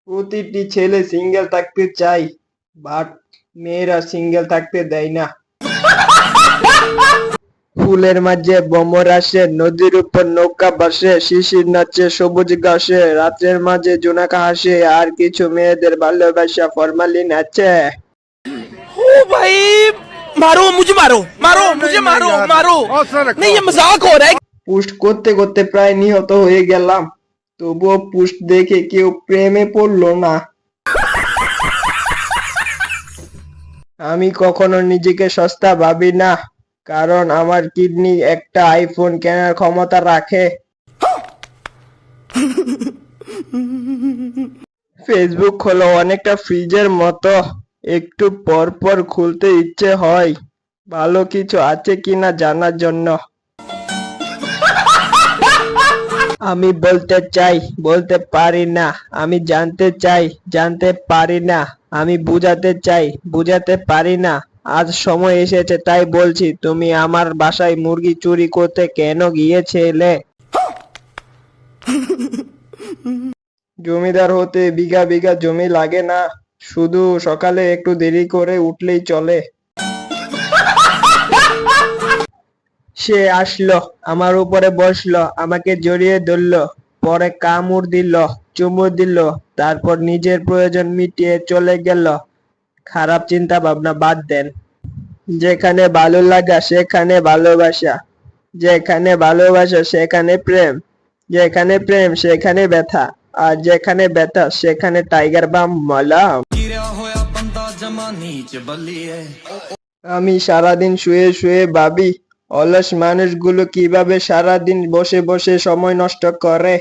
প্রতিটি ছেলে সিঙ্গেল থাকতে চায়, বাট মেয়েরা সিঙ্গেল থাকতে দেয় না। ফুলের মাঝে ভ্রমর আসে, নদীর উপর নৌকা ভাসে, শিশির নাচে সবুজ ঘাসে, রাতের মাঝে জোনাকা হাসে, আর কিছু মেয়েদের ভালোবাসা ফরমালিন আছে। ओ भाई मारो मुझे मारो मारो मुझे मारो मारो नहीं ये मजाक हो रहा है। পোস্ট করতে করতে প্রায় নিহত হয়ে গেলাম, তবুও পোস্ট দেখে কেউ প্রেমে পড়লো না। আমি কখনো নিজেকে সস্তা ভাবি না, কারণ আমার কিডনি একটা আইফোন কেনার ক্ষমতা রাখে। ফেসবুক হলো অনেকটা ফ্রিজের মতো, একটু পর পর খুলতে ইচ্ছে হয় ভালো কিছু আছে কিনা জানার জন্য। আমি বলতে চাই বলতে পারি না, আমি জানতে চাই জানতে পারি না, আমি বুঝাতে চাই বুঝাতে পারি না। আজ সময় এসেছে তাই বলছি, তুমি আমার বাসায় মুরগি চুরি করতে কেন গিয়েছিলে? জমিদার হতে বিঘা বিঘা জমি লাগে না, শুধু সকালে একটু দেরি করে উঠলেই চলে। সে আসলো, আমার উপরে বসলো, আমাকে জড়িয়ে ধরলো, পরে কামড় দিল, চুমু দিল, তারপর নিজের প্রয়োজন মিটিয়ে চলে গেল। খারাপ চিন্তা ভাবনা বাদ দেন। যেখানে ভালো লাগা সেখানে ভালোবাসা, যেখানে ভালোবাসা সেখানে প্রেম, যেখানে প্রেম সেখানে ব্যথা, আর যেখানে ব্যথা সেখানে টাইগার বাম মলম। আমি সারাদিন শুয়ে শুয়ে ভাবি, অলস মানুষগুলো কিভাবে সারাদিন বসে বসে সময় নষ্ট করে।